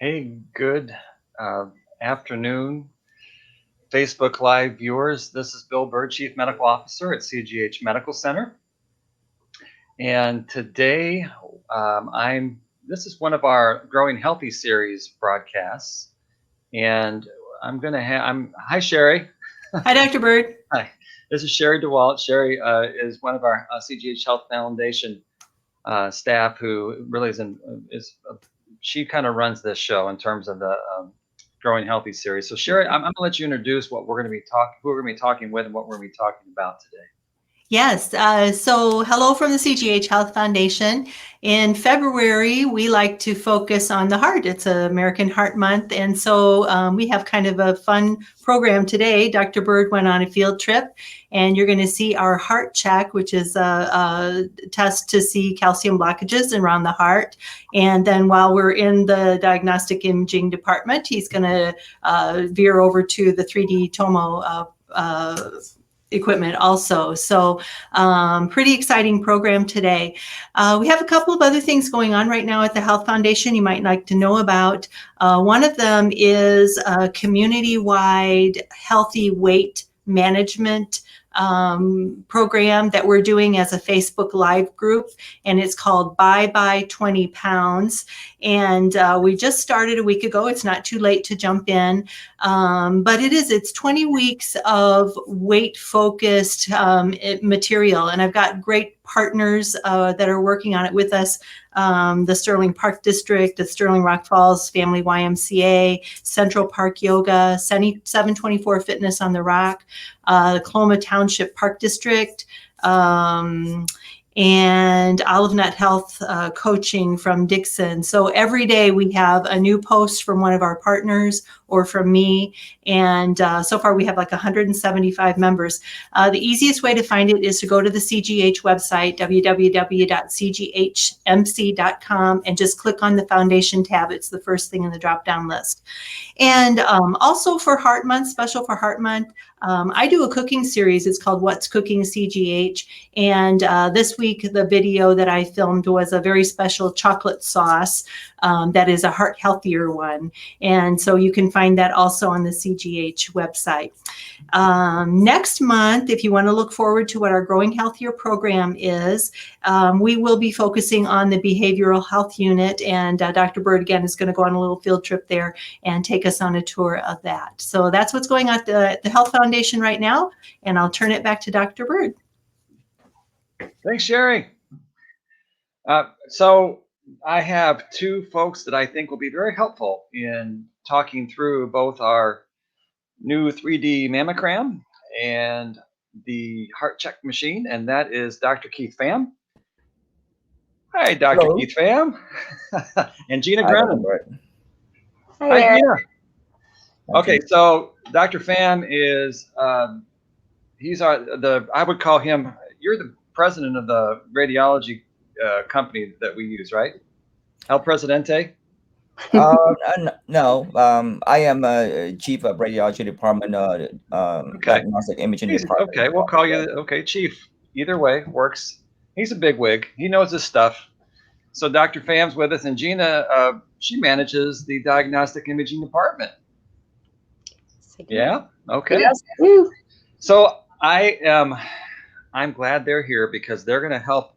Hey, good afternoon, Facebook Live viewers. This is Bill Bird, Chief Medical Officer at CGH Medical Center. And today, this is one of our Growing Healthy series broadcasts. And hi, Sherry. Hi, Dr. Bird. Hi, this is Sherry DeWalt. Sherry is one of our CGH Health Foundation staff who really she kind of runs this show in terms of the Growing Healthy series. So Sherry, I'm going to let you introduce what we're going to be who we're going to be talking with and what we're going to be talking about today. Yes, so hello from the CGH Health Foundation. In February, we like to focus on the heart. It's American Heart Month, and so we have kind of a fun program today. Dr. Bird went on a field trip, and you're going to see our heart check, which is a test to see calcium blockages around the heart. And then while we're in the diagnostic imaging department, he's going to veer over to the 3D tomo equipment also. So pretty exciting program today. We have a couple of other things going on right now at the Health Foundation you might like to know about. One of them is a community-wide healthy weight management program that we're doing as a Facebook Live group, and it's called Bye 20 Pounds. And we just started a week ago. It's not too late to jump in, but it's 20 weeks of weight-focused material, and I've got great partners that are working on it with us. The Sterling Park District, the Sterling Rock Falls Family YMCA, Central Park Yoga, 724 Fitness on the Rock, the Coloma Township Park District, and Olive Nut Health coaching from Dixon. So every day we have a new post from one of our partners or from me. And so far we have like 175 members. The easiest way to find it is to go to the CGH website, www.cghmc.com, and just click on the foundation tab. It's the first thing in the drop-down list. And also for Heart Month, special for Heart Month, I do a cooking series. It's called What's Cooking CGH. And this week, the video that I filmed was a very special chocolate sauce that is a heart healthier one. And so you can find that also on the CGH website. Next month, if you want to look forward to what our Growing Healthier program is, we will be focusing on the behavioral health unit. And Dr. Bird, again, is going to go on a little field trip there and take us on a tour of that. So that's what's going on at the Health Foundation right now. And I'll turn it back to Dr. Bird. Thanks, Sherry. So I have two folks that I think will be very helpful in talking through both our new 3D mammogram and the heart check machine, and that is Dr. Keith Pham. Hi, Dr. Hello. Keith Pham. And Gina Hi, Dr. Grennan. Bird. Hi, Gina. Thank Okay, you. so Dr. Pham is I would call him, you're the president of the radiology company that we use, right? El Presidente? No, I am a chief of radiology department, diagnostic imaging department. Okay, we'll call you, chief. Either way, works. He's a bigwig. He knows his stuff. So Dr. Pham's with us, and Gina, she manages the diagnostic imaging department. Yeah? Okay. Yes. So I'm glad they're here because they're going to help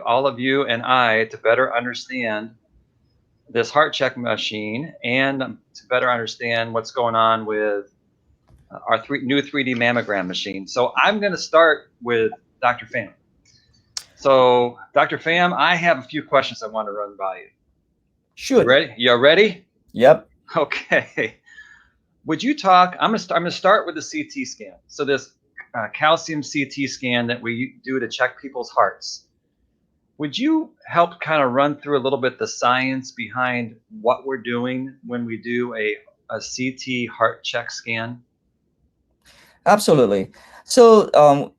all of you and I to better understand this heart check machine and to better understand what's going on with our new 3D mammogram machine. So I'm going to start with Dr. Pham. So Dr. Pham, I have a few questions I want to run by you. Sure. Ready? You ready? Yep. Okay. Would you talk? I'm going to start with the CT scan. So this calcium CT scan that we do to check people's hearts. Would you help kind of run through a little bit the science behind what we're doing when we do a CT heart check scan? Absolutely. So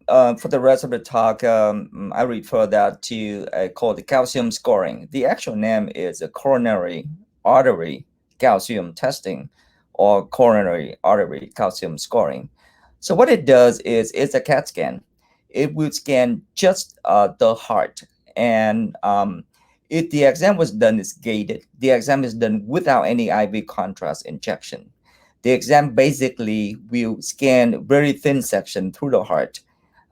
for the rest of the talk, I refer that to called the calcium scoring. The actual name is a coronary artery calcium testing or coronary artery calcium scoring. So what it does is it's a CAT scan. It will scan just the heart, and If the exam was done is gated, the exam is done without any IV contrast injection. The exam basically will scan very thin section through the heart,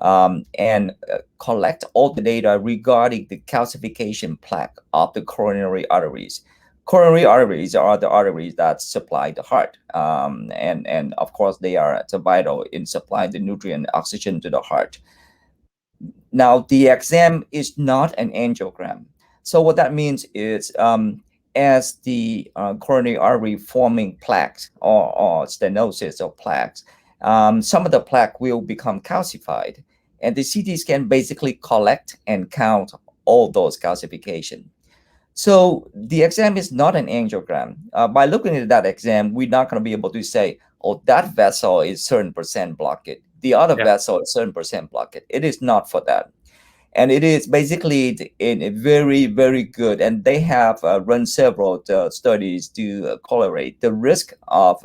and collect all the data regarding the calcification plaque of the coronary arteries. Coronary arteries are the arteries that supply the heart, and of course they are so vital in supplying the nutrient oxygen to the heart. Now, the exam is not an angiogram. So what that means is, as the coronary artery forming plaques or stenosis of plaques, some of the plaque will become calcified, and the CT scan basically collect and count all those calcification. So the exam is not an angiogram. By looking at that exam, we're not going to be able to say, oh, that vessel is certain percent blocked. The other Yeah. vessel is certain percent blocked. It is not for that. And it is basically in a very, very good, and they have run several studies to correlate the risk of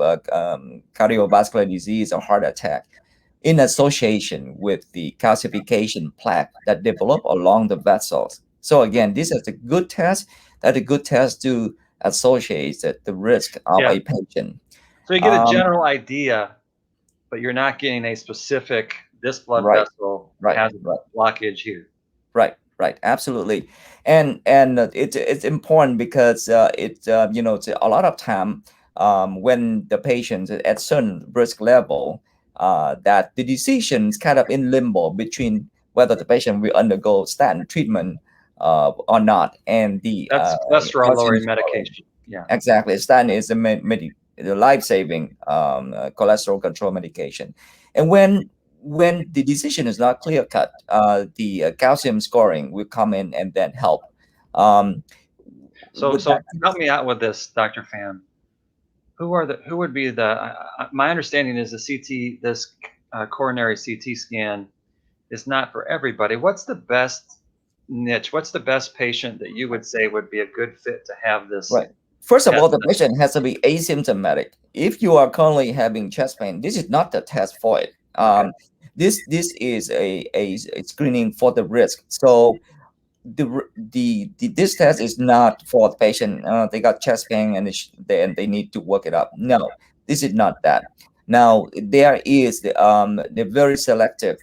cardiovascular disease or heart attack in association with the calcification plaque that develop along the vessels. So again, this is a good test. That's a good test to associate the risk of Yeah. a patient. So you get a general idea, but you're not getting a specific, this blood Right, vessel right, has right. a blockage here. Right, absolutely, and it's important because it's it's a lot of time, when the patient is at certain risk level, that the decision is kind of in limbo between whether the patient will undergo statin treatment or not, and the That's cholesterol calcium lowering scoring. medication. Yeah. Exactly, statin is the life-saving cholesterol control medication, and when the decision is not clear cut, the calcium scoring will come in and then help. Um, So with that, help me out with this, Dr. Pham. Who would be the? My understanding is the CT, this coronary CT scan, is not for everybody. What's the best niche? What's the best patient that you would say would be a good fit to have this right. First of all, test? the patient has to be asymptomatic. If you are currently having chest pain, this is not the test for it. Okay. This is a screening for the risk. So the this test is not for the patient. They got chest pain and they need to work it up. No, this is not that. Now there is the very selective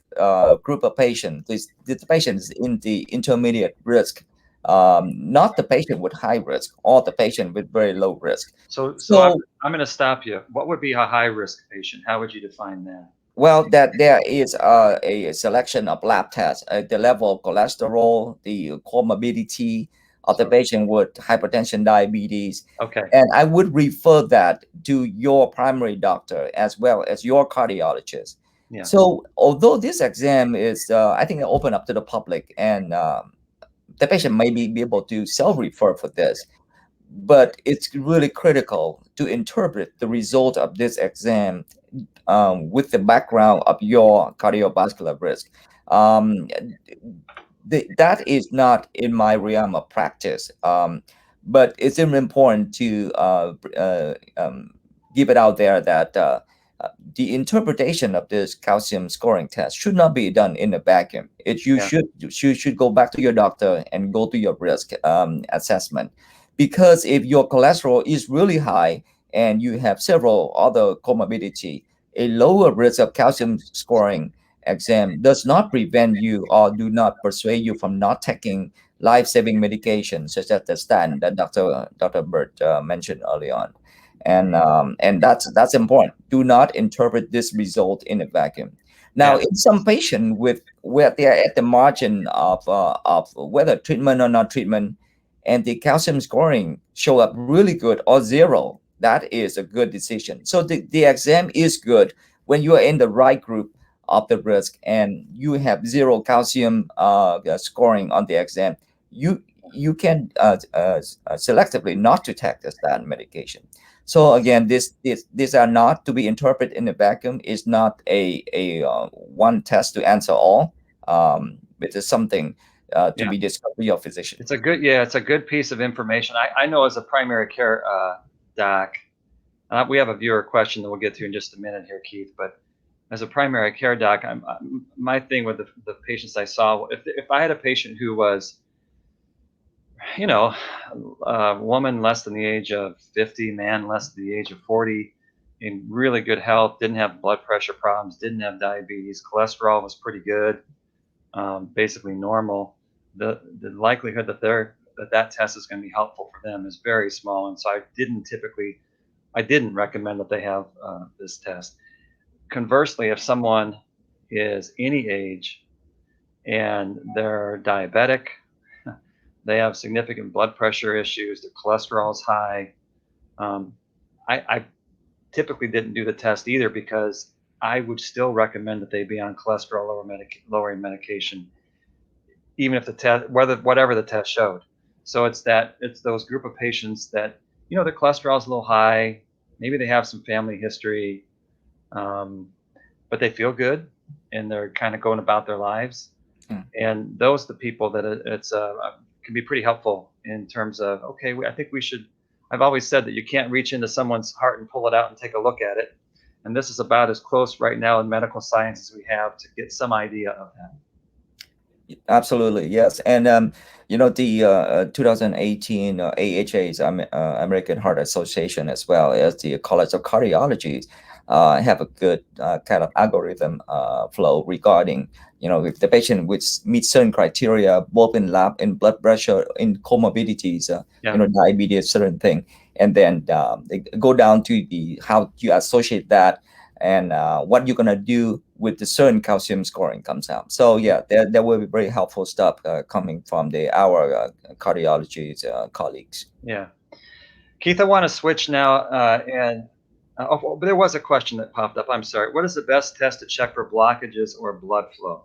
group of patients. This patients in the intermediate risk, not the patient with high risk or the patient with very low risk. So So I'm going to stop you. What would be a high risk patient? How would you define that? well, that there is a selection of lab tests, the level of cholesterol, the comorbidity of the So patient with hypertension, diabetes, okay. and I would refer that to your primary doctor as well as your cardiologist. Yeah. So, although this exam is, I think, open up to the public, and the patient may be able to self-refer for this, but it's really critical to interpret the result of this exam with the background of your cardiovascular risk. Um, that is not in my realm of practice, but it's important to give it out there that the interpretation of this calcium scoring test should not be done in a vacuum. Yeah. You should go back to your doctor and go to your risk assessment, because if your cholesterol is really high and you have several other comorbidity, a lower risk of calcium scoring exam does not prevent you or do not persuade you from not taking life-saving medication such as the statin that Dr. Burt mentioned early on, and that's important. Do not interpret this result in a vacuum. Now, Yeah. in some patient with where they are at the margin of whether treatment or not treatment, and the calcium scoring show up really good or zero, that is a good decision. So the exam is good when you are in the right group of the risk and you have zero calcium scoring on the exam. You can selectively not to take the statin medication. So again, these are not to be interpreted in a vacuum. It's not a one test to answer all. It is something to Yeah. be discussed with your physician. It's a good piece of information. I know as a primary care doc, we have a viewer question that we'll get to in just a minute here, Keith. But as a primary care doc, my thing with the patients I saw, if I had a patient who was you know, woman less than the age of 50, man less than the age of 40, in really good health, didn't have blood pressure problems, didn't have diabetes, cholesterol was pretty good, basically normal. The likelihood that that test is going to be helpful for them is very small, and so I didn't recommend that they have this test. Conversely, if someone is any age and they're diabetic, they have significant blood pressure issues, their cholesterol is high. Um, I typically didn't do the test either because I would still recommend that they be on cholesterol lowering medication, even if the test, whatever the test showed. So it's those group of patients that their cholesterol is a little high, maybe they have some family history, um, but they feel good and they're kind of going about their lives. Mm. And those are the people that it's can be pretty helpful in terms of, okay, I think we should. I've always said that you can't reach into someone's heart and pull it out and take a look at it, and this is about as close right now in medical science as we have to get some idea of that. Absolutely, yes. And the 2018 AHA's American Heart Association, as well as the College of Cardiology, have a good kind of algorithm flow regarding, if the patient meets certain criteria, both in lab, in blood pressure, in comorbidities, Yeah, diabetes, certain thing, and then they go down to the how you associate that and what you're gonna do with the certain calcium scoring comes out. So yeah, there will be very helpful stuff coming from our cardiology colleagues. yeah. Keith, I want to switch now, and but there was a question that popped up. I'm sorry. What is the best test to check for blockages or blood flow?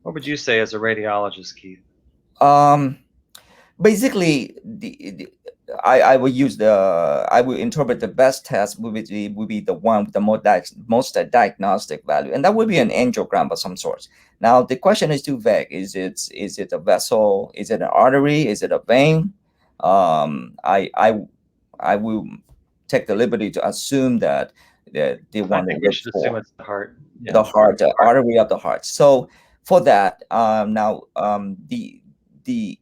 What would you say as a radiologist, Keith? Um, Basically, I will use I will interpret the best test would be the one with the most diagnostic value, and that would be an angiogram of some sort. Now the question is too vague. Is it a vessel? Is it an artery? Is it a vein? I will take the liberty to assume that they I want to think we look should assume for it's the heart. the Yeah, heart, the artery of the heart. So for that, now the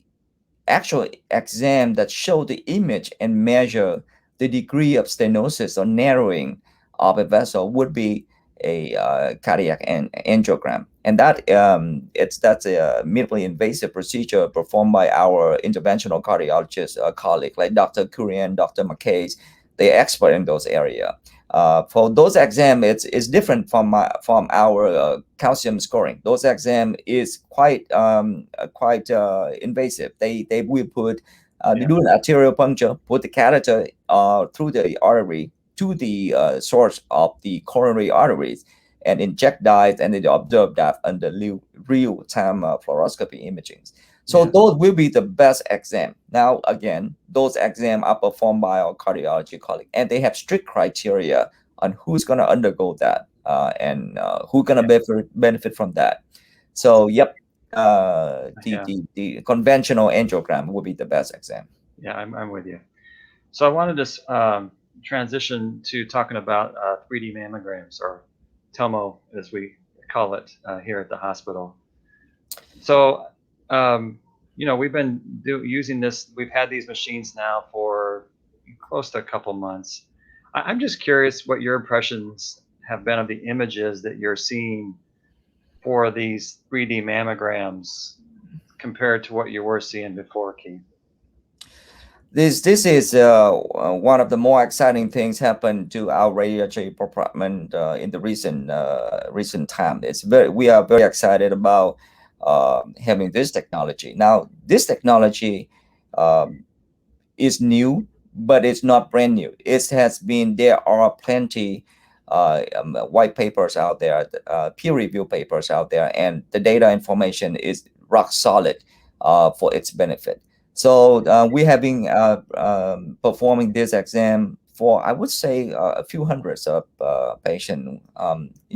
actual exam that show the image and measure the degree of stenosis or narrowing of a vessel would be a cardiac angiogram, and that's a minimally invasive procedure performed by our interventional cardiologist colleague like Dr. Kurian, Dr. McKay. They're expert in those areas. For those exam, it's different from our calcium scoring. Those exam is quite invasive. They will put they yeah, do an arterial puncture, put the catheter through the artery to the source of the coronary arteries, and inject dyes, and they observe that under real-time fluoroscopy imaging. So yeah, those will be the best exam. Now, again, those exams are performed by our cardiology colleague, and they have strict criteria on who's going to undergo that and who's going yeah, to benefit from that. So, yep, yeah, the conventional angiogram would be the best exam. yeah. I'm with you. So I wanted to transition to talking about 3D mammograms, or TOMO as we call it here at the hospital. So, we've been using this. We've had these machines now for close to a couple months. I'm just curious what your impressions have been of the images that you're seeing for these 3D mammograms compared to what you were seeing before, Keith. This is one of the more exciting things happened to our radiology department in the recent time. We are very excited about having this technology. Now, this technology um, is new, but it's not brand new. There are plenty white papers out there, peer review papers out there, and the data information is rock solid for its benefit. So we have been performing this exam for, I would say, a few hundreds of patients.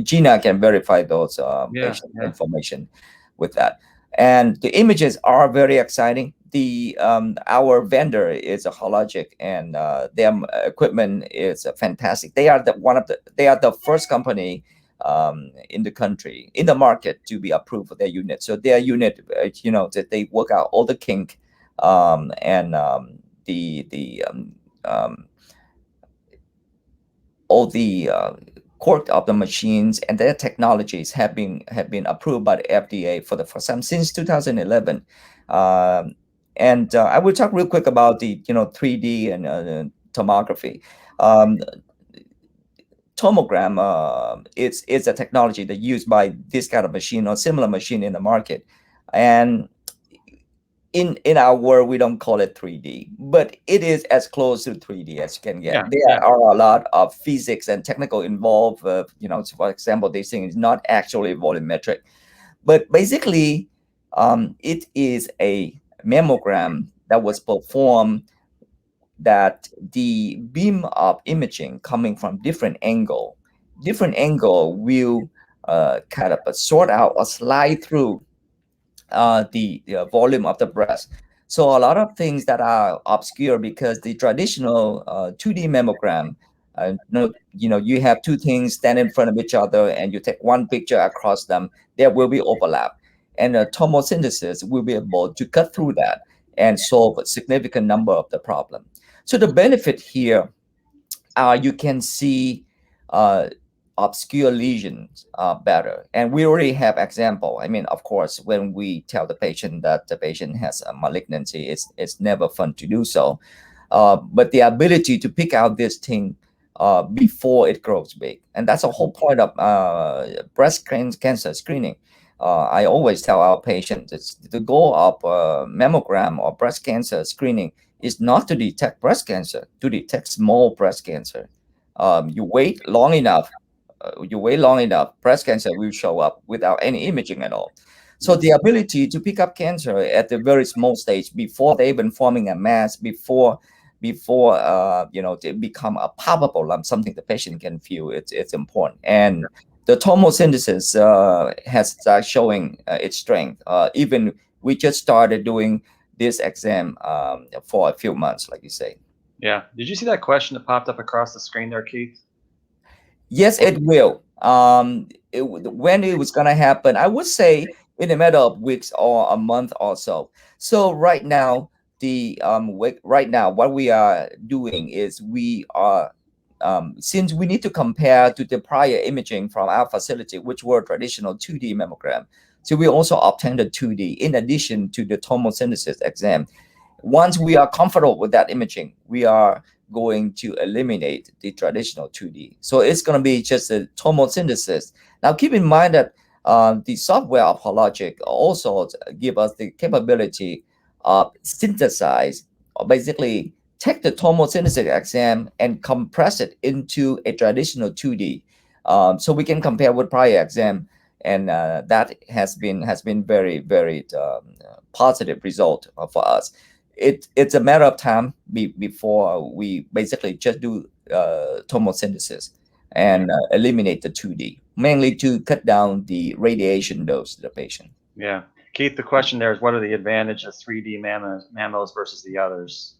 Gina can verify those Yeah, patient yeah, information with that. And the images are very exciting. Our vendor is a Hologic, and their equipment is fantastic. They are the first company in the country, in the market, to be approved for their unit. So their unit, that they work out all the kink and the um, all the quirk of the machines and their technologies have been approved by the FDA for the first time since 2011. Um, and I will talk real quick about the 3D and tomography. Um, Tomogram, it's a technology that used by this kind of machine or similar machine in the market, and in our world we don't call it 3D, but it is as close to 3D as you can get. Yeah, There yeah, are a lot of physics and technical involved. So for example, this thing is not actually volumetric, but basically, it is a mammogram that was performed, that the beam of imaging coming from different angle will kind of sort out or slide through the volume of the breast. So a lot of things that are obscure, because the traditional 2D mammogram, you have two things stand in front of each other and you take one picture across them, there will be overlap. And tomosynthesis will be able to cut through that and solve a significant number of the problem. So the benefit here, you can see uh, obscure lesions better. And we already have example. I mean, of course, when we tell the patient that the patient has a malignancy, it's never fun to do so. But the ability to pick out this thing before it grows big. And that's the whole point of cancer screening. I always tell our patients, it's the goal of mammogram or breast cancer screening is not to detect breast cancer, to detect small breast cancer. You wait long enough, breast cancer will show up without any imaging at all. So the ability to pick up cancer at the very small stage before they even forming a mass, before they become a palpable lump, something the patient can feel, it's important. And the tomosynthesis has started showing its strength. Even we just started doing this exam for a few months, like you say. yeah. Did you see that question that popped up across the screen there, Keith? Yes, it will. When it was gonna happen, I would say in a matter of weeks or a month or so. So right now, right now, what we are doing is we are, since we need to compare to the prior imaging from our facility, which were traditional 2D mammogram. So we also obtained a 2D in addition to the tomosynthesis exam. Once we are comfortable with that imaging, we are going to eliminate the traditional 2D. So it's going to be just a tomosynthesis. Now, keep in mind that the software of Hologic also give us the capability of synthesize, or basically take the tomosynthesis exam and compress it into a traditional 2D. So we can compare with prior exam, and that has been very, very positive result for us. It's a matter of time before we basically just do tomosynthesis and eliminate the 2D, mainly to cut down the radiation dose to the patient. Yeah. Keith, the question there is, what are the advantages of 3D mammos versus the others?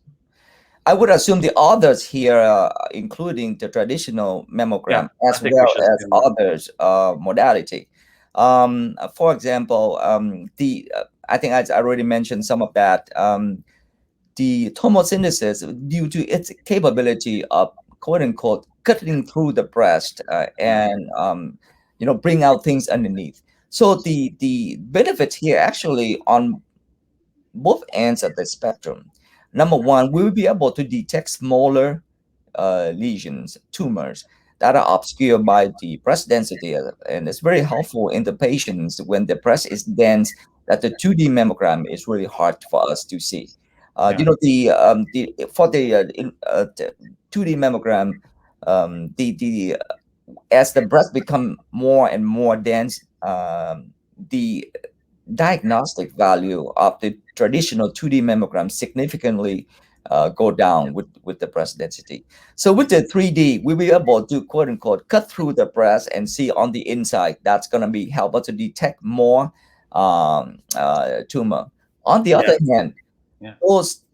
I would assume the others here, including the traditional mammogram, Yeah, as I think we well should as assume that. others modality. For example, I think I already mentioned some of that. The tomosynthesis, due to its capability of quote unquote cutting through the breast and bring out things underneath. So the benefits here actually on both ends of the spectrum. Number one, we will be able to detect smaller lesions, tumors that are obscured by the breast density, and it's very helpful in the patients when the breast is dense. That the 2D mammogram is really hard for us to see. Yeah. The for the 2D mammogram, the as the breast become more and more dense, the diagnostic value of the traditional 2D mammogram significantly go down with the breast density. So with the 3D, we'll be able to quote unquote cut through the breast and see on the inside. That's going to be help us to detect more tumor. On the Yeah. other hand, Yeah.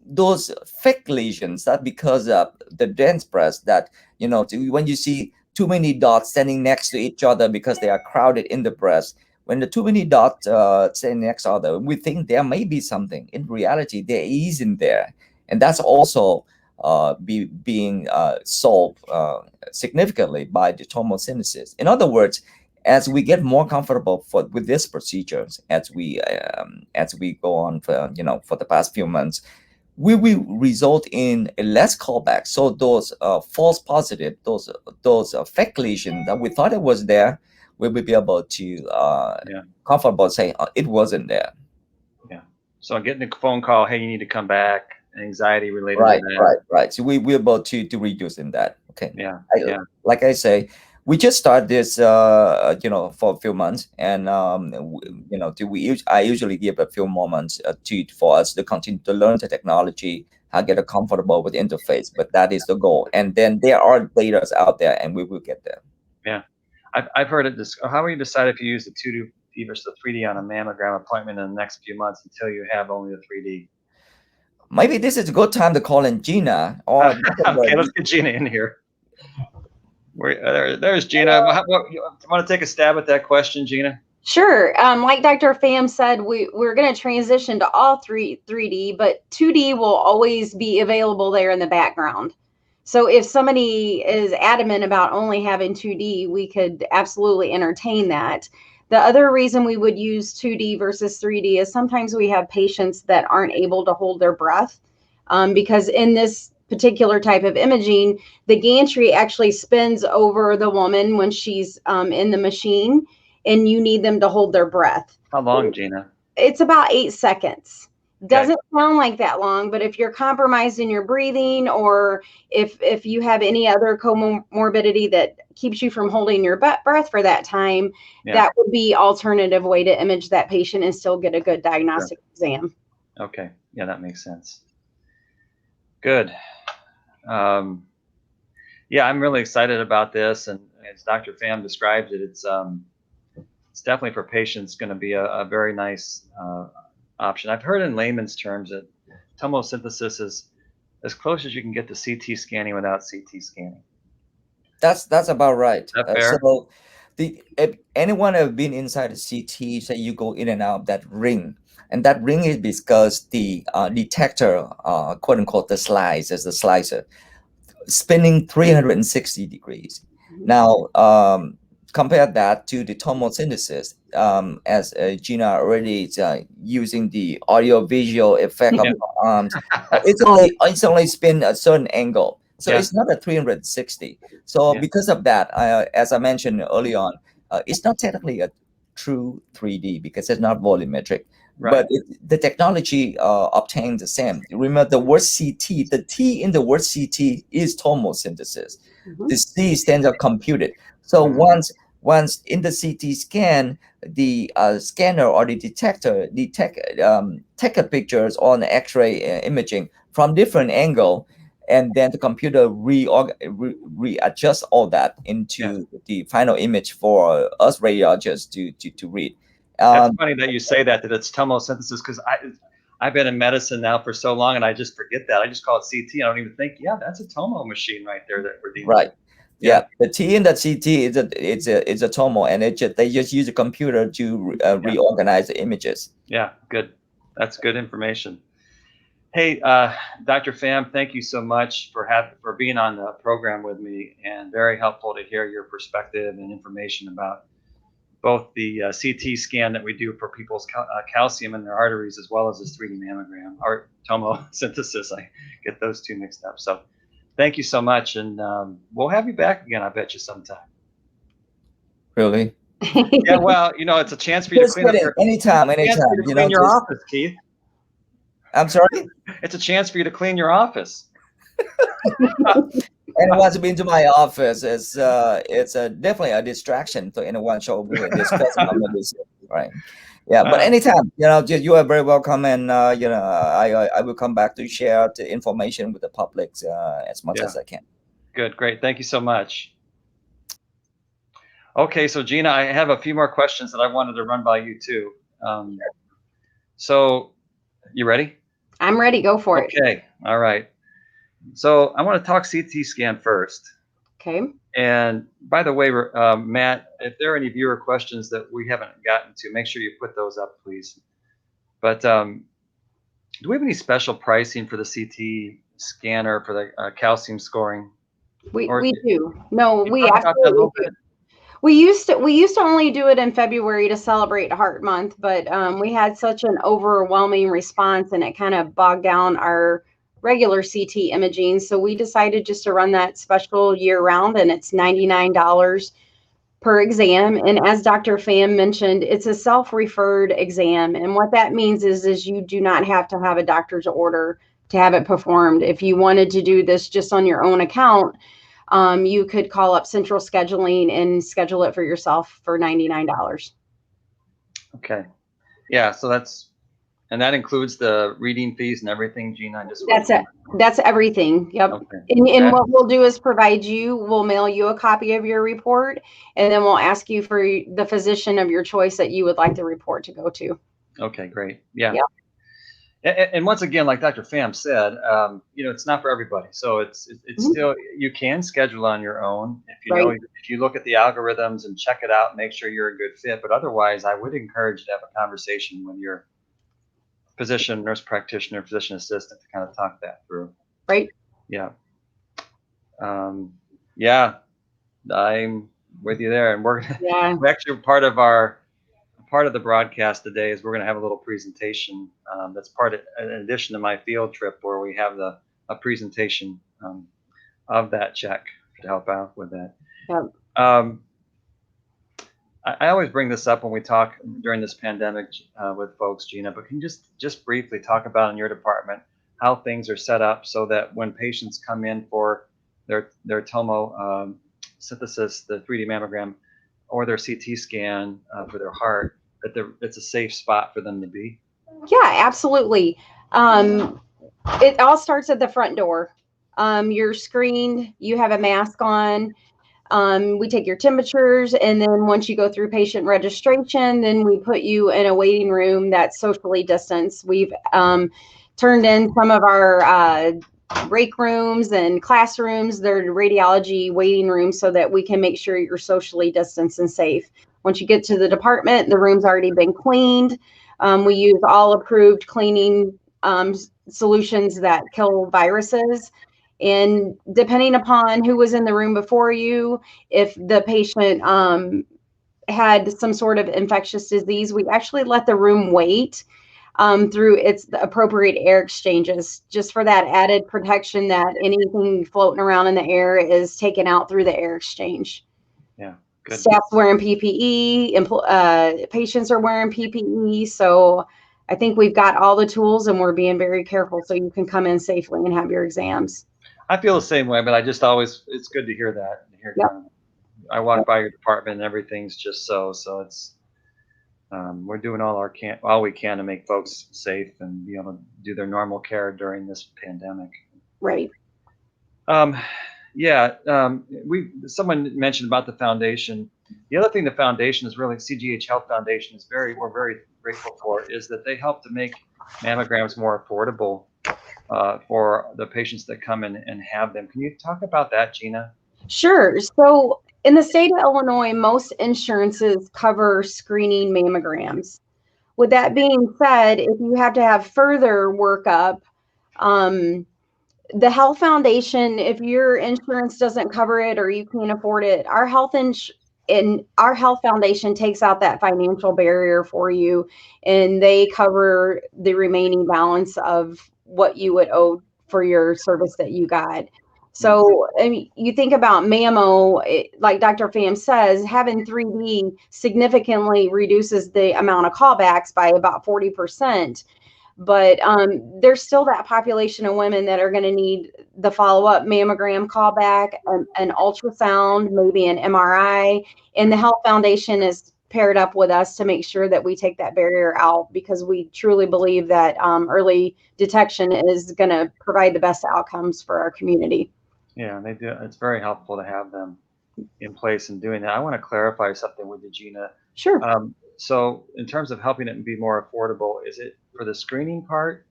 those fake lesions that because of the dense breast, that when you see too many dots standing next to each other because they are crowded in the breast, When the too many dots say next to other, we think there may be something. In reality, there isn't there, and that's also being solved significantly by the tomosynthesis. In other words, as we get more comfortable with these procedures, as we go on for for the past few months, we will result in a less callback. So those false positive, those fake lesions that we thought it was there, we will be able to comfortable saying it wasn't there. Yeah. So getting a phone call, hey, you need to come back, anxiety related Right, to that. right. So we're able to reduce in that. Okay. Yeah. Like I say, we just start this for a few months, and I usually give a few moments for us to continue to learn the technology, how get comfortable with the interface. But that is the goal, and then there are data out there, and we will get there. Yeah, I've heard it. How will you decide if you use the 2D versus the 3D on a mammogram appointment in the next few months until you have only the 3D? Maybe this is a good time to call in Gina. Or okay, let's get Gina in here. There's Gina. You want to take a stab at that question, Gina? Sure. Like Dr. Pham said, we're going to transition to all 3D, but 2D will always be available there in the background. So if somebody is adamant about only having 2D, we could absolutely entertain that. The other reason we would use 2D versus 3D is sometimes we have patients that aren't able to hold their breath because in this particular type of imaging, the gantry actually spins over the woman when she's in the machine, and you need them to hold their breath. How long, Gina? It's about 8 seconds. Doesn't sound like that long, but if you're compromised in your breathing, or if you have any other comorbidity that keeps you from holding your breath for that time, that would be alternative way to image that patient and still get a good diagnostic exam. Okay. Yeah, that makes sense. Good. Yeah, I'm really excited about this, and as Dr. Pham described it, it's definitely for patients going to be a very nice option. I've heard in layman's terms that tomosynthesis is as close as you can get to CT scanning without CT scanning. That's about right. Is that fair? So if anyone have been inside the CT, say you go in and out of that ring, and that ring is because the detector, quote unquote, the slice as the slicer, spinning 360 degrees. Now, compare that to the tomosynthesis, as Gina already is using the audio-visual effect of the arms. It's only spin a certain angle, so it's not a 360. So because of that, as I mentioned early on, it's not technically a true 3D because it's not volumetric. But the technology obtains the same. Remember the word CT, the T in the word CT is tomosynthesis. The C stands for computed. So once in the CT scan, the scanner or the detector take a pictures on X-ray imaging from different angle, and then the computer readjust all that into the final image for us radiologists to read. That's funny that you say that it's tomosynthesis, because I've been in medicine now for so long, and I just forget that. I just call it CT. I don't even think, that's a tomo machine right there that we're dealing with. Yeah, the T in the CT is a tomo, and they just use a computer to reorganize the images. Yeah, good. That's good information. Hey, Dr. Pham, thank you so much for being on the program with me, and very helpful to hear your perspective and information about both the CT scan that we do for people's calcium in their arteries, as well as this 3D mammogram or tomosynthesis. I get those two mixed up. So thank you so much, and we'll have you back again, I bet you, sometime. Really? Yeah, well, it's a chance for you to clean up anytime. Clean your office, Keith. I'm sorry? It's a chance for you to clean your office. Anyone's been to my office, it's definitely a distraction to anyone show me discussing my medicine, right? Yeah, but anytime, you are very welcome, and I will come back to share the information with the public as much as I can. Good, great, thank you so much. Okay, so Gina, I have a few more questions that I wanted to run by you too. So, you ready? I'm ready. Go for it. Okay, all right. So I want to talk CT scan first. Okay. And by the way, Matt, if there are any viewer questions that we haven't gotten to, make sure you put those up, please. But do we have any special pricing for the CT scanner for the calcium scoring? We Or do. No, can you we talk about that a absolutely little do. bit? We used to only do it in February to celebrate Heart Month, but we had such an overwhelming response and it kind of bogged down our regular CT imaging. So we decided just to run that special year round, and it's $99 per exam. And as Dr. Pham mentioned, it's a self-referred exam. And what that means is you do not have to have a doctor's order to have it performed. If you wanted to do this just on your own account, you could call up central scheduling and schedule it for yourself for $99. Okay. Yeah, so that includes the reading fees and everything, Gina. That's it. That's everything. Yep. Okay. And what we'll do is we'll mail you a copy of your report, and then we'll ask you for the physician of your choice that you would like the report to go to. Okay, great. Yeah. Yep. And once again, like Dr. Pham said, it's not for everybody. So it's still, you can schedule on your own if you look at the algorithms and check it out, make sure you're a good fit. But otherwise, I would encourage you to have a conversation with your physician, nurse practitioner, physician assistant to kind of talk that through. Right. Yeah. Yeah, I'm with you there. And we're actually part of the broadcast today is we're going to have a little presentation that's in addition to my field trip, where we have a presentation of that check to help out with that. Yep. I always bring this up when we talk during this pandemic with folks, Gina, but can you just briefly talk about in your department how things are set up so that when patients come in for their tomo synthesis, the 3D mammogram, or their CT scan for their heart, that it's a safe spot for them to be? Yeah, absolutely. It all starts at the front door. You're screened, you have a mask on. We take your temperatures, and then once you go through patient registration, then we put you in a waiting room that's socially distanced. We've turned in some of our break rooms and classrooms. They're radiology waiting rooms so that we can make sure you're socially distanced and safe. Once you get to the department, the room's already been cleaned. We use all approved cleaning solutions that kill viruses. And depending upon who was in the room before you, if the patient had some sort of infectious disease, we actually let the room wait through its appropriate air exchanges, just for that added protection that anything floating around in the air is taken out through the air exchange. Yeah. Good. Staff's wearing PPE, patients are wearing PPE. So I think we've got all the tools, and we're being very careful so you can come in safely and have your exams. I feel the same way, but it's good to hear that. Yep. I walk by your department and everything's just so it's, we're doing all we can to make folks safe and be able to do their normal care during this pandemic. Right. Someone mentioned about the foundation. The other thing the foundation is really, CGH Health Foundation we're very grateful for, is that they help to make mammograms more affordable for the patients that come in and have them. Can you talk about that, Gina? Sure. So in the state of Illinois, most insurances cover screening mammograms. With that being said, if you have to have further workup, the Health Foundation, if your insurance doesn't cover it or you can't afford it, our Health Foundation takes out that financial barrier for you, and they cover the remaining balance of what you would owe for your service that you got. So, I mean, you think about mammo, like Dr. Pham says, having 3D significantly reduces the amount of callbacks by about 40%. But there's still that population of women that are going to need the follow-up mammogram callback, an ultrasound, maybe an MRI. And the Health Foundation is paired up with us to make sure that we take that barrier out, because we truly believe that early detection is going to provide the best outcomes for our community. Yeah, they do. It's very helpful to have them in place and doing that. I want to clarify something with you, Gina. Sure. So in terms of helping it be more affordable, is it for the screening part?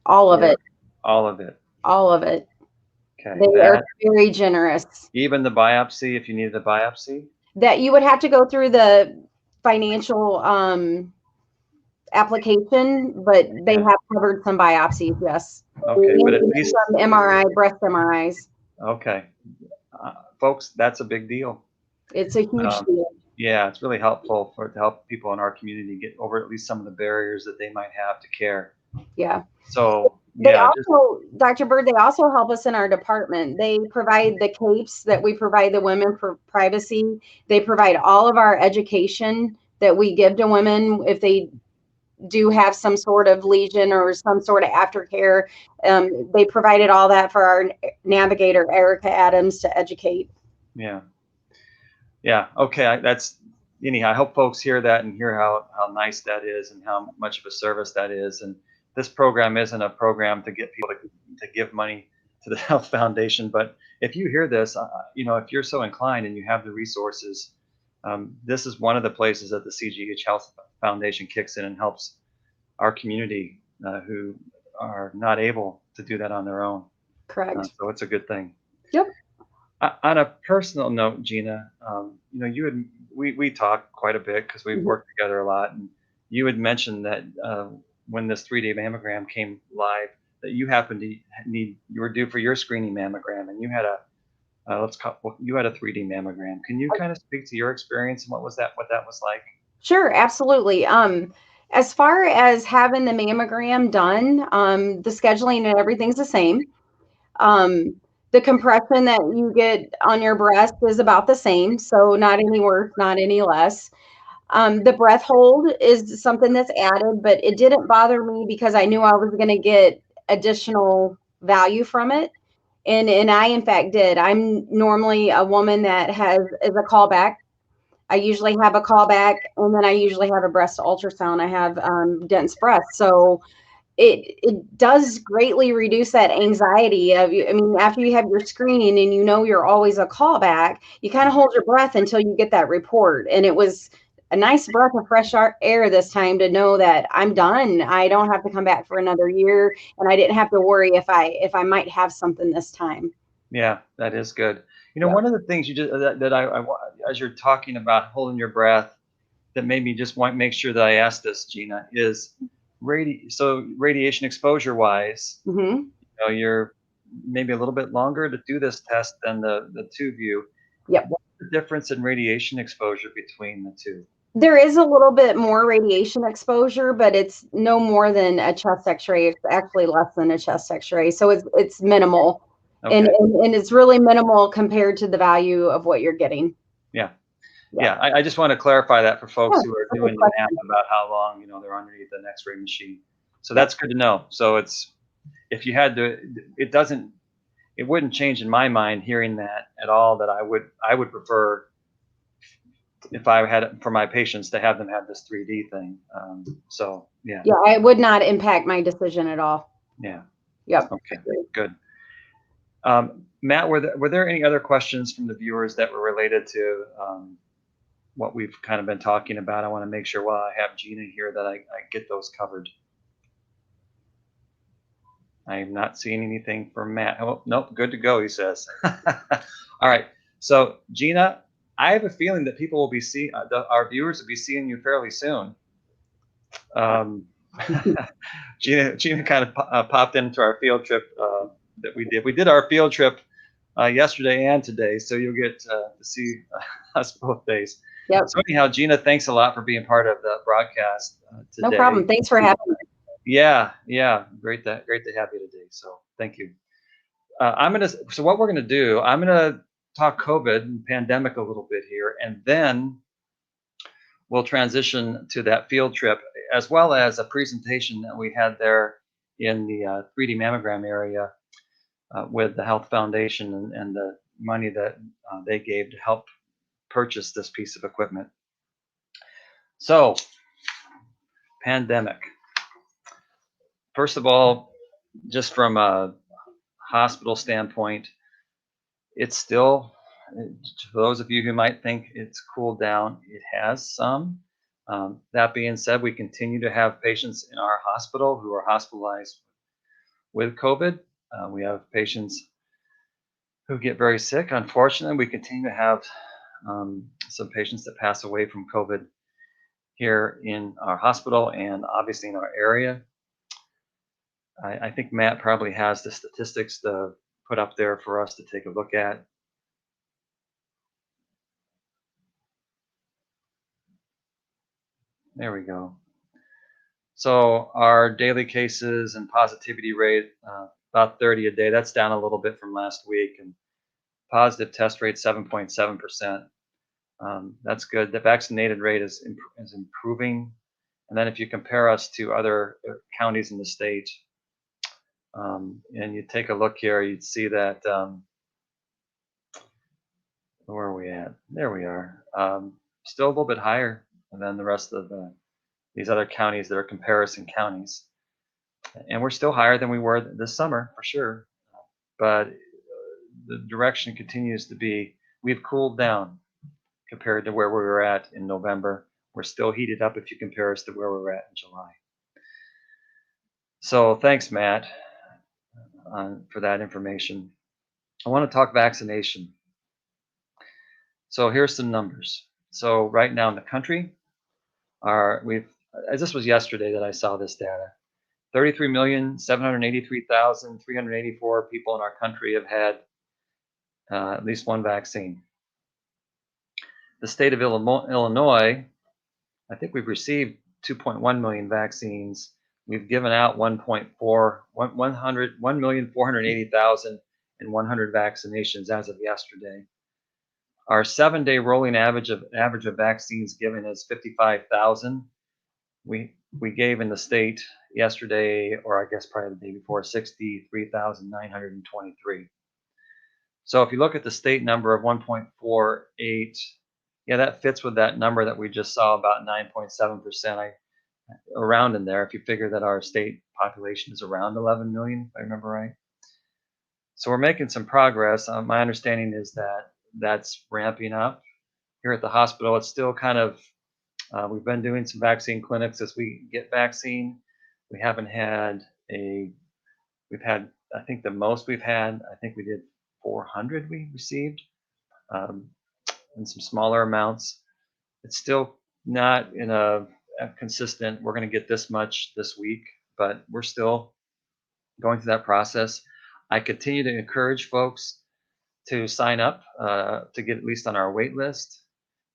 All of it. All of it. All of it. Okay. They are That, very generous. even the biopsy, if you needed a biopsy? That you would have to go through the financial application, but they Yeah. have covered some biopsies, yes. Okay, but at And least, some MRI, breast MRIs. okay. Folks, that's a big deal. It's a huge Um, deal. yeah, it's really helpful to help people in our community get over at least some of the barriers that they might have to care. Yeah. So, They yeah, just also, Dr. Bird, they also help us in our department. They provide the capes that we provide the women for privacy. They provide all of our education that we give to women if they do have some sort of lesion or some sort of aftercare. They provided all that for our navigator, Erica Adams, to educate. yeah. Yeah. Okay. That's anyhow. I hope folks hear that and hear how nice that is and how much of a service that is. And this program isn't a program to get people to give money to the Health Foundation, but if you hear this, if you're so inclined and you have the resources, this is one of the places that the CGH Health Foundation kicks in and helps our community who are not able to do that on their own. Correct. So it's a good thing. Yep. On a personal note, Gina, you had we talk quite a bit because we've Mhm. worked together a lot, and you had mentioned that when this 3D mammogram came live, that you happened to you were due for your screening mammogram, and you had you had a 3D mammogram. Can you kind of speak to your experience and what that was like? Sure, absolutely. As far as having the mammogram done, the scheduling and everything's the same. Um, the compression that you get on your breast is about the same, so not any worse, not any less. The breath hold is something that's added, but it didn't bother me because I knew I was going to get additional value from it. And I in fact did. I'm normally a woman that is a callback. I usually have a callback, and then I usually have a breast ultrasound. I have dense breasts, so it does greatly reduce that anxiety of you. I mean, after you have your screening and you know you're always a callback, you kind of hold your breath until you get that report. And it was a nice breath of fresh air this time to know that I'm done. I don't have to come back for another year, and I didn't have to worry if I might have something this time. Yeah, that is good. Yeah. One of the things you just that as you're talking about holding your breath, that made me just want make sure that I asked this, Gina, is radiation exposure wise, Hmm. you're maybe a little bit longer to do this test than the two of you. Yep. What's the difference in radiation exposure between the two? There is a little bit more radiation exposure, but it's no more than a chest X-ray. It's actually less than a chest X-ray, so it's minimal, and, Okay. and it's really minimal compared to the value of what you're getting. Yeah. Yeah. Yeah. I just want to clarify that for folks Yeah, who are that's a doing good the math question. about how long, they're underneath an X-ray machine. So Yeah. that's good to know. So if you had to, it wouldn't change in my mind hearing that at all, that I would prefer, if I had it for my patients, to have them have this 3D thing. So yeah. Yeah, it would not impact my decision at all. Yeah. Yep. Okay. Good. Matt, were there any other questions from the viewers that were related to what we've kind of been talking about? I want to make sure while I have Gina here that I get those covered. I am not seeing anything from Matt. Oh, nope, good to go, he says. All right. So, Gina, I have a feeling that people will be our viewers will be seeing you fairly soon. Gina kind of popped into our field trip that we did. We did our field trip yesterday and today, so you'll get to see us both days. Yep. So anyhow, Gina, thanks a lot for being part of the broadcast today. No problem. Thanks for having me. Yeah, great to have you today. So thank you. So what we're gonna do, I'm gonna talk COVID and pandemic a little bit here, and then we'll transition to that field trip, as well as a presentation that we had there in the 3D mammogram area with the Health Foundation and the money that they gave to help purchase this piece of equipment. So, pandemic. First of all, just from a hospital standpoint, it's still, for those of you who might think it's cooled down, it has some. That being said, we continue to have patients in our hospital who are hospitalized with COVID. We have patients who get very sick. Unfortunately, we continue to have some patients that pass away from COVID here in our hospital and obviously in our area. I think Matt probably has the statistics to put up there for us to take a look at. There we go. So our daily cases and positivity rate, about 30 a day. That's down a little bit from last week. And positive test rate, 7.7%. That's good. The vaccinated rate is improving. And then if you compare us to other counties in the state, and you take a look here, you'd see that, where are we at? There we are. Still a little bit higher than the rest of these other counties that are comparison counties. And we're still higher than we were this summer, for sure. But the direction continues to be, we've cooled down compared to where we were at in November. We're still heated up if you compare us to where we were at in July. So thanks, Matt, for that information. I want to talk vaccination. So here's some numbers. So right now in the country, this was yesterday that I saw this data. 33,783,384 people in our country have had at least one vaccine. The state of Illinois, I think we've received 2.1 million vaccines. We've given out 1,480,100 vaccinations as of yesterday. Our 7-day rolling average of vaccines given is 55,000. We gave in the state yesterday, or I guess probably the day before, 63,923. So if you look at the state number of 1.48, yeah, that fits with that number that we just saw, about 9.7%. Around in there, if you figure that our state population is around 11 million, if I remember right. So we're making some progress. My understanding is that that's ramping up. Here at the hospital, it's still kind of, we've been doing some vaccine clinics as we get vaccine. We haven't had we've had, I think the most we've had, I think we did 400 we received, in some smaller amounts. It's still not in a consistent, we're going to get this much this week, but we're still going through that process. I continue to encourage folks to sign up to get at least on our wait list.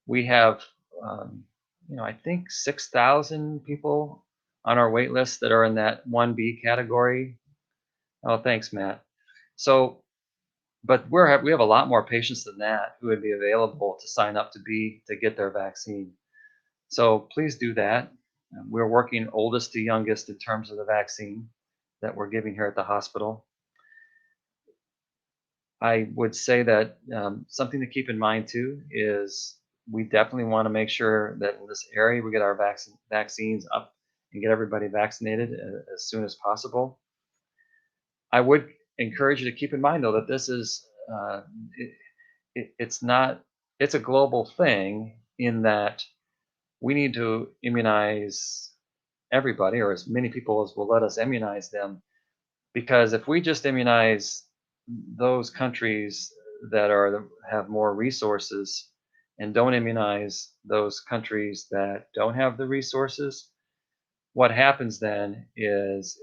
We have, I think 6,000 people on our wait list that are in that 1B category. Oh, thanks, Matt. So, but we have a lot more patients than that who would be available to sign up to get their vaccine. So please do that. We're working oldest to youngest in terms of the vaccine that we're giving here at the hospital. I would say that something to keep in mind too is we definitely want to make sure that in this area we get our vaccines up and get everybody vaccinated as soon as possible. I would encourage you to keep in mind though that this is it's a global thing in that we need to immunize everybody, or as many people as will let us immunize them, because if we just immunize those countries that have more resources and don't immunize those countries that don't have the resources, what happens then is,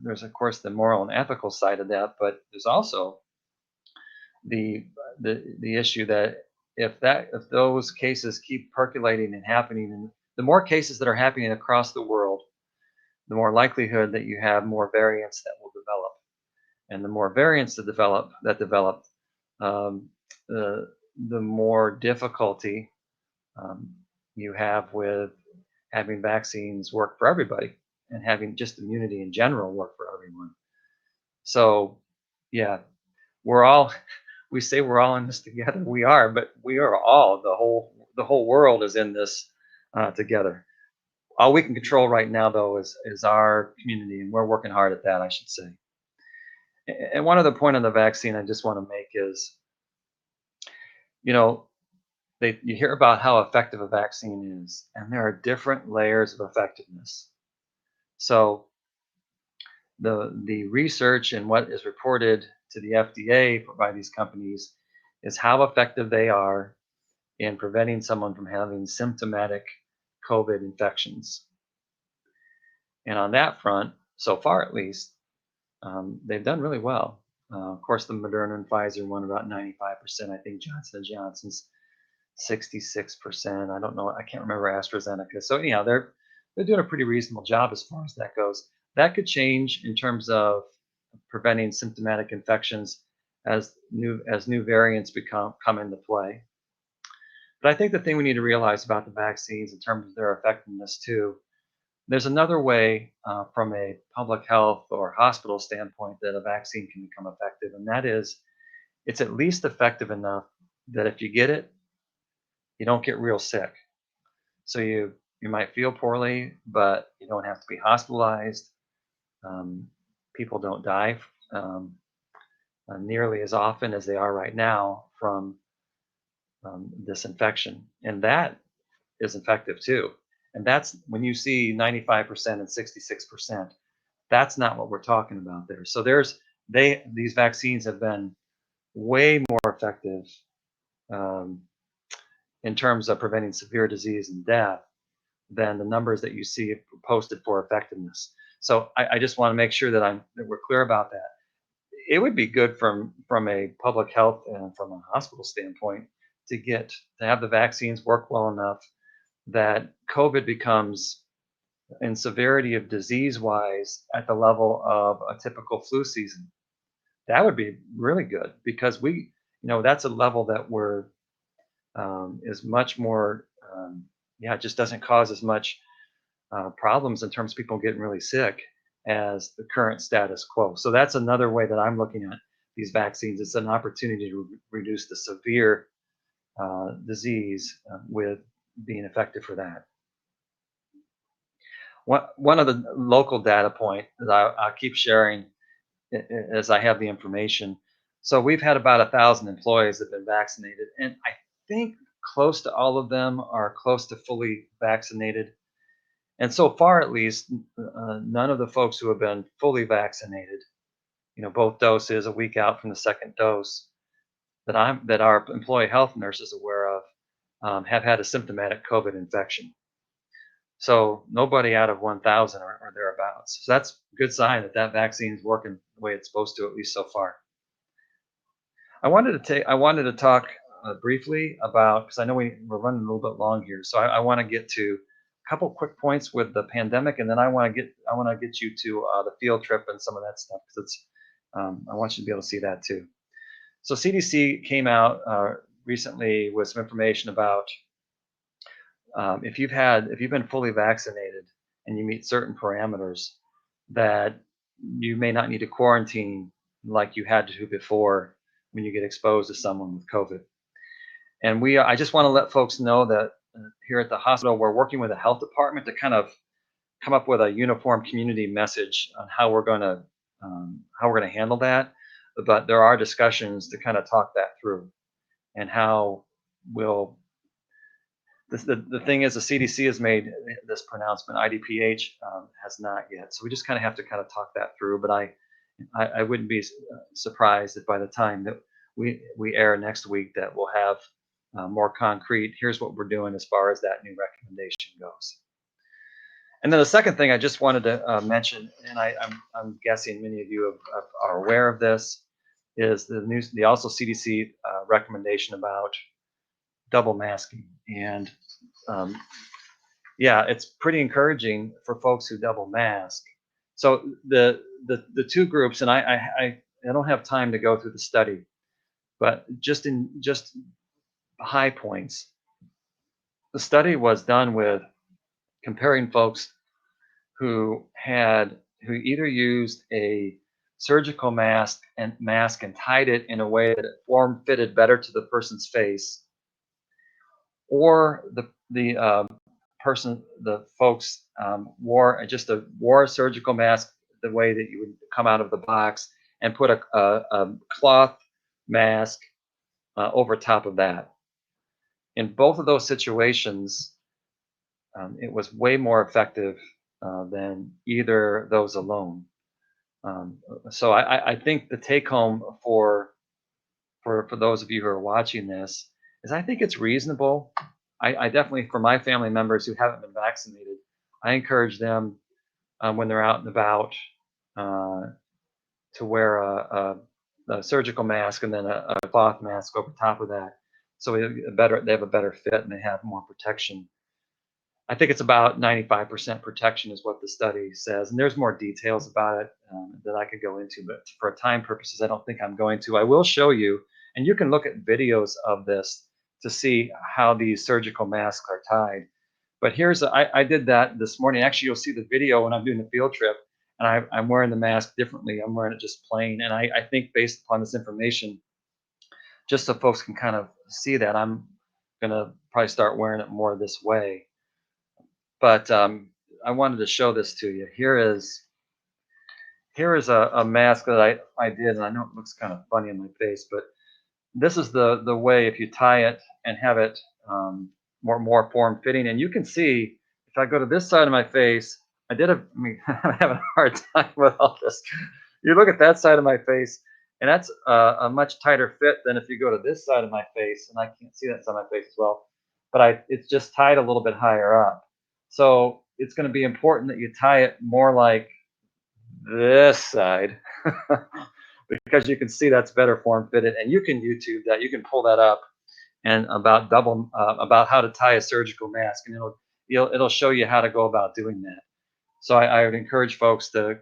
there's of course the moral and ethical side of that, but there's also the issue that if those cases keep percolating and happening, and the more cases that are happening across the world, the more likelihood that you have more variants that will develop. And the more variants that develop, the more difficulty you have with having vaccines work for everybody and having just immunity in general work for everyone. So, yeah, we say we're all in this together. We are, but we are all, the whole world is in this together. All we can control right now, though, is our community, and we're working hard at that, I should say. And one other point on the vaccine I just want to make is, you hear about how effective a vaccine is, and there are different layers of effectiveness. So the research and what is reported to the FDA by these companies is how effective they are in preventing someone from having symptomatic COVID infections. And on that front, so far at least, they've done really well. Of course, the Moderna and Pfizer won about 95%. I think Johnson & Johnson's 66%. I don't know. I can't remember AstraZeneca. So anyhow, they're doing a pretty reasonable job as far as that goes. That could change in terms of preventing symptomatic infections as new variants come into play. But I think the thing we need to realize about the vaccines in terms of their effectiveness too, there's another way from a public health or hospital standpoint that a vaccine can become effective, and that is it's at least effective enough that if you get it, you don't get real sick. So you might feel poorly, but you don't have to be hospitalized. Um, People don't die nearly as often as they are right now from this infection, and that is effective too. And that's when you see 95% and 66%. That's not what we're talking about there. So these vaccines have been way more effective um, in terms of preventing severe disease and death than the numbers that you see posted for effectiveness. So I just want to make sure that we're clear about that. It would be good from a public health and from a hospital standpoint to have the vaccines work well enough that COVID becomes in severity of disease wise at the level of a typical flu season. That would be really good because that's a level that is much more, it just doesn't cause as much problems in terms of people getting really sick as the current status quo. So that's another way that I'm looking at these vaccines. It's an opportunity to reduce the severe disease with being effective for that. One of the local data point that I'll keep sharing as I have the information. So we've had about 1,000 employees that have been vaccinated, and I think close to all of them are close to fully vaccinated. And so far, at least, none of the folks who have been fully vaccinated, both doses a week out from the second dose, that our employee health nurse is aware of, have had a symptomatic COVID infection. So nobody out of 1,000 or thereabouts. So that's a good sign that vaccine is working the way it's supposed to, at least so far. I wanted to talk briefly about, because I know we're running a little bit long here, so I want to get to a couple quick points with the pandemic, and then I want to get you to the field trip and some of that stuff because I want you to be able to see that too. So CDC came out recently with some information about if you've been fully vaccinated and you meet certain parameters, that you may not need to quarantine like you had to before when you get exposed to someone with COVID. And I just want to let folks know that here at the hospital, we're working with the health department to kind of come up with a uniform community message on how we're going to handle that. But there are discussions to kind of talk that through and how we'll. The thing is, the CDC has made this pronouncement. IDPH has not yet. So we just kind of have to kind of talk that through. But I wouldn't be surprised if by the time that we air next week that we'll have more concrete. Here's what we're doing as far as that new recommendation goes. And then the second thing I just wanted to mention, and I'm guessing many of you are aware of this, is the also CDC recommendation about double masking. And it's pretty encouraging for folks who double mask. So the two groups, and I don't have time to go through the study, but just high points. The study was done with comparing folks who either used a surgical mask and tied it in a way that it fitted better to the person's face, or the folks wore a surgical mask the way that you would come out of the box and put a cloth mask over top of that. In both of those situations, it was way more effective than either of those alone. So I think the take home for those of you who are watching this is I think it's reasonable. I definitely, for my family members who haven't been vaccinated, I encourage them when they're out and about uh, to wear a surgical mask and then a cloth mask over top of that, so they have a better fit and they have more protection. I think it's about 95% protection is what the study says, and there's more details about it that I could go into, but for time purposes, I don't think I'm going to. I will show you, and you can look at videos of this to see how these surgical masks are tied. But I did that this morning. Actually, you'll see the video when I'm doing the field trip, and I'm wearing the mask differently. I'm wearing it just plain, and I think based upon this information, just so folks can kind of see that, I'm gonna probably start wearing it more this way. But I wanted to show this to you. Here is a mask that I did, and I know it looks kind of funny in my face, but this is the way if you tie it and have it more form fitting. And you can see if I go to this side of my face, I'm having a hard time with all this. You look at that side of my face, and that's a much tighter fit than if you go to this side of my face, and I can't see that side of my face as well, but it's just tied a little bit higher up. So it's going to be important that you tie it more like this side because you can see that's better form fitted, and you can YouTube that. You can pull that up and about how to tie a surgical mask, and it'll show you how to go about doing that. So I would encourage folks to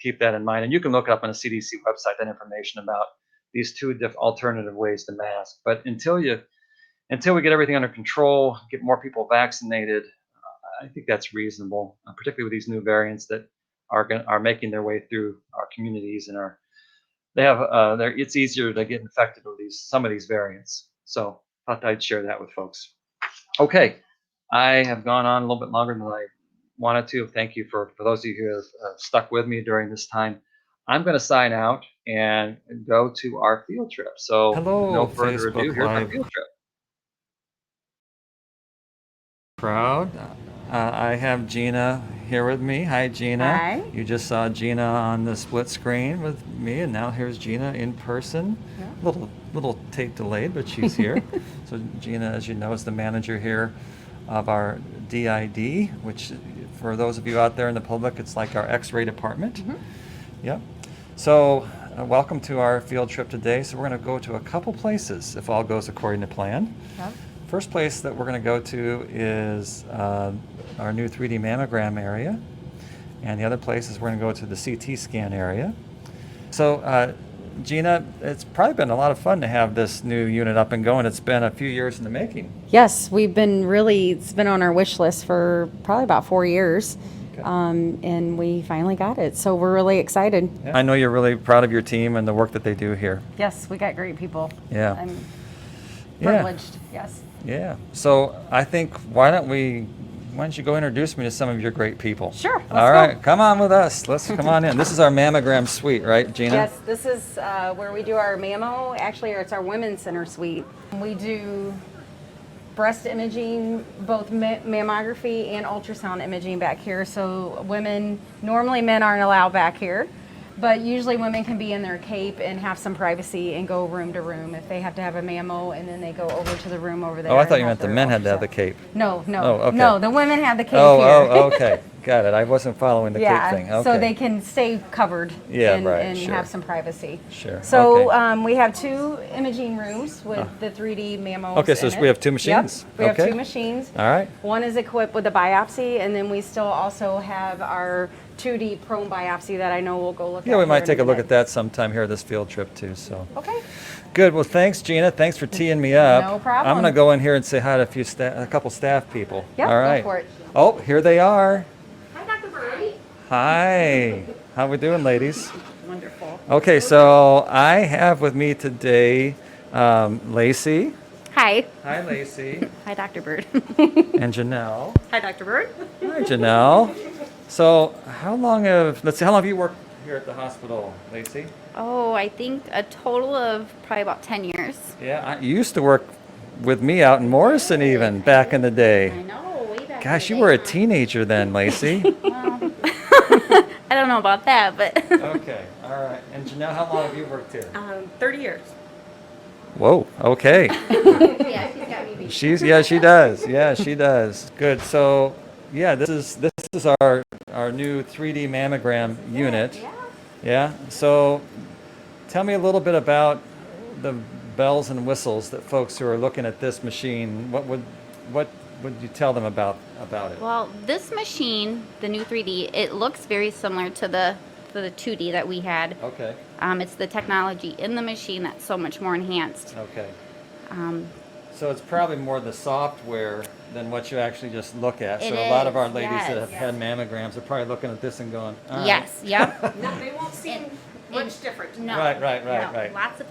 keep that in mind, and you can look up on the CDC website that information about these two alternative ways to mask. But until we get everything under control, get more people vaccinated, I think that's reasonable, particularly with these new variants that are making their way through our communities and it's easier to get infected with some of these variants. So I thought I'd share that with folks. Okay, I have gone on a little bit longer than I wanted to. Thank you for those of you who have stuck with me during this time. I'm going to sign out and go to our field trip. So Hello, no further ado, Facebook here's our Live field trip. crowd. I have Gina here with me. Hi, Gina. Hi. You just saw Gina on the split screen with me, and now here's Gina in person. Yeah. Little tape delayed, but she's here. So Gina, as you know, is the manager here of our DID, which for those of you out there in the public, it's like our X-ray department. Mhm. Yep. So welcome to our field trip today. So we're going to go to a couple places if all goes according to plan. Yep. First place that we're going to go to is our new 3D mammogram area, and the other place is we're going to go to the CT scan area. So Gina, it's probably been a lot of fun to have this new unit up and going. It's been a few years in the making. Yes, it's been on our wish list for probably about 4 years. Okay. And we finally got it. So we're really excited. Yeah. I know you're really proud of your team and the work that they do here. Yes, we got great people. Yeah. I'm Yeah. privileged. Yes. Yeah. So I think why don't you go introduce me to some of your great people? Sure, let's All right. go. Come on with us. Let's come on in. This is our mammogram suite, right, Gina? Yes, this is where we do our mammo. Actually, it's our women's center suite. We do breast imaging, both mammography and ultrasound imaging back here. So normally men aren't allowed back here, but usually women can be in their cape and have some privacy and go room to room if they have to have a mammo, and then they go over to the room over there. Oh, I and thought you have meant the their men had to have the ultrasound. cape. No, Oh, okay. no, the women have the cape here. Oh, okay. Got it. I wasn't following the Yeah, cape thing. Okay. so they can stay covered Yeah, right, and sure. have some privacy. Sure, So okay. we have 2 imaging rooms with the 3D mammos. Okay, so in we it. have 2 machines. Yep, we have Okay. 2 machines. All right. One is equipped with a biopsy, and then we still also have our 2D prone biopsy that I know we'll go look at. Yeah, we here might in take a look minute. at that sometime here at this field trip too. So Okay. good. Well, thanks, Gina. Thanks for teeing me up. No problem. I'm gonna go in here and say hi to a couple staff people. Yep, All go right. for it. Oh, here they are. Hi, Dr. Bird. Hi. How we doing, ladies? Wonderful. Okay, so I have with me today Lacey. Hi. Hi, Lacey. Hi, Dr. Bird. And Janelle. Hi, Dr. Bird. Hi, Janelle. So, how long have you worked here at the hospital, Lacey? Oh, I think a total of probably about 10 years. Yeah, you used to work with me out in Morrison even back in the day. I know, way back. Gosh, in you the were a day. teenager then, Lacey. Well, I don't know about that, but Okay, all right. And Janelle, how long have you worked here? 30 years. Whoa, okay. yeah, she's got me beat. Yeah, she does. Yeah, she does. Good. So, yeah, this is our new 3D mammogram unit. Yeah. Yeah. So, tell me a little bit about the bells and whistles that folks who are looking at this machine. What would you tell them about it? Well, this machine, the new 3D, it looks very similar to the 2D that we had. Okay. It's the technology in the machine that's so much more enhanced. Okay. Um, So it's probably more the software than what you actually just look at. It So a lot of is, our ladies that have yes. had mammograms are probably looking at this and going, all right. yes, yep. No, they won't seem much different. No, Right, no, right. Lots of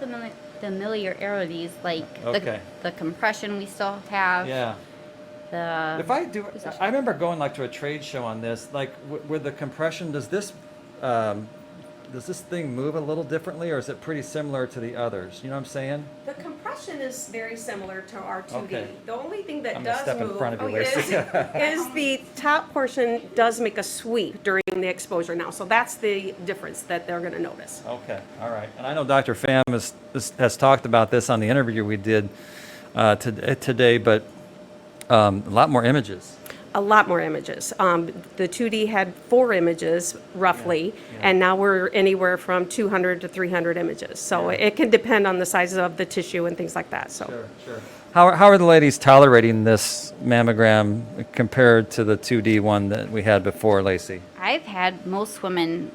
familiarities, like Okay. the compression we still have. Yeah. The If I do, position. I remember going like to a trade show on this, like with the compression, does this thing move a little differently, or is it pretty similar to the others? You know what I'm saying? The compression is very similar to our 2D. Okay. The only thing that I'm gonna does step in move front of you, is, Lacey. is the top portion does make a sweep during the exposure now. So that's the difference that they're going to notice. Okay, all right. And I know Dr. Pham has talked about this on the interview we did today, but a lot more images. A lot more images. The 2D had 4 images roughly, Yeah. and now we're anywhere from 200 to 300 images. So Yeah. it can depend on the size of the tissue and things like that. So. Sure. How are the ladies tolerating this mammogram compared to the 2D one that we had before, Lacey? I've had most women,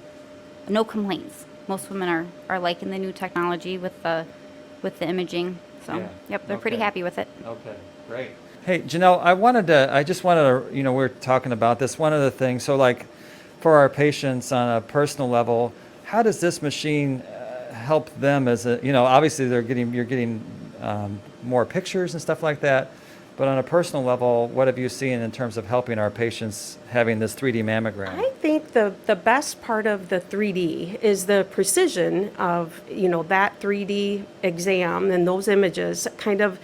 no complaints. Most women are liking the new technology with the imaging. So, Yeah. yep, they're pretty Okay. happy with it. Okay, great. Hey, Janelle, I just wanted to, we're talking about this. One of the things, so like for our patients on a personal level, how does this machine help them as obviously you're getting more pictures and stuff like that, but on a personal level, what have you seen in terms of helping our patients having this 3D mammogram? I think the best part of the 3D is the precision of, that 3D exam and those images kind of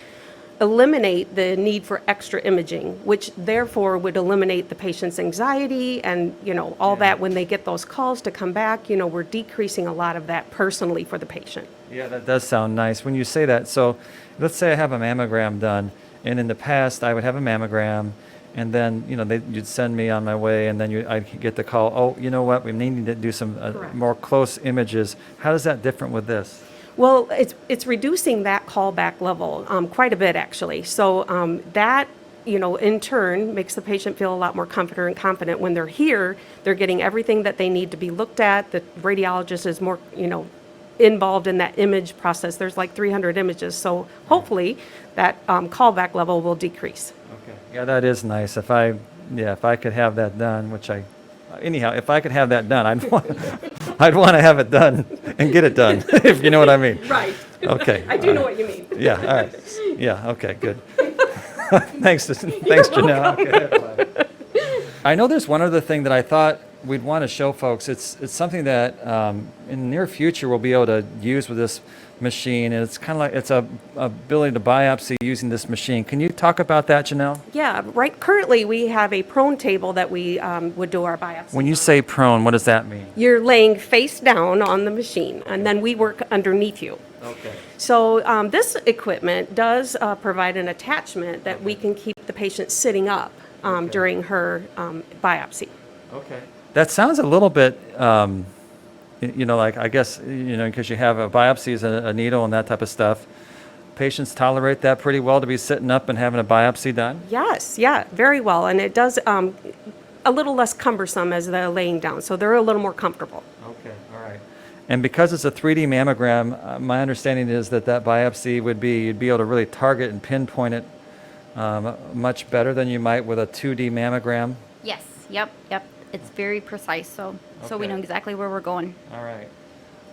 eliminate the need for extra imaging, which therefore would eliminate the patient's anxiety and, all Yeah. that when they get those calls to come back, we're decreasing a lot of that personally for the patient. Yeah, that does sound nice when you say that. So let's say I have a mammogram done, and in the past I would have a mammogram, and then you'd send me on my way, and then I'd get the call. Oh, you know what? We need to do some Correct. more close images. How is that different with this? Well, it's reducing that callback level quite a bit, actually. So that, in turn, makes the patient feel a lot more comfortable and confident. When they're here, they're getting everything that they need to be looked at. The radiologist is more, involved in that image process. There's like 300 images. So hopefully that callback level will decrease. Okay. Yeah, that is nice. If I could have that done, if I could have that done, I'd want to have it done and get it done, if you know what I mean. Right. Okay. I do know what you mean. Yeah, all right. Yeah, okay, good. Thanks, Janelle. Okay. I know there's one other thing that I thought we'd want to show folks. It's something that in the near future we'll be able to use with this machine, and it's kind of like it's a ability to biopsy using this machine. Can you talk about that, Janelle? Yeah, right. Currently, we have a prone table that we would do our biopsy. When you say prone, what does that mean? You're laying face down on the machine, and then we work underneath you. Okay. So this equipment does provide an attachment that we can keep the patient sitting up during her biopsy. Okay. That sounds a little bit, like I guess, because you have a biopsy is a needle and that type of stuff. Patients tolerate that pretty well to be sitting up and having a biopsy done? Yes, yeah, very well. And it does a little less cumbersome as they're laying down, so they're a little more comfortable. Okay, all right. And because it's a 3D mammogram, my understanding is that biopsy you'd be able to really target and pinpoint it much better than you might with a 2D mammogram. Yes, yep. It's very precise, so we Okay. know exactly where we're going. All right.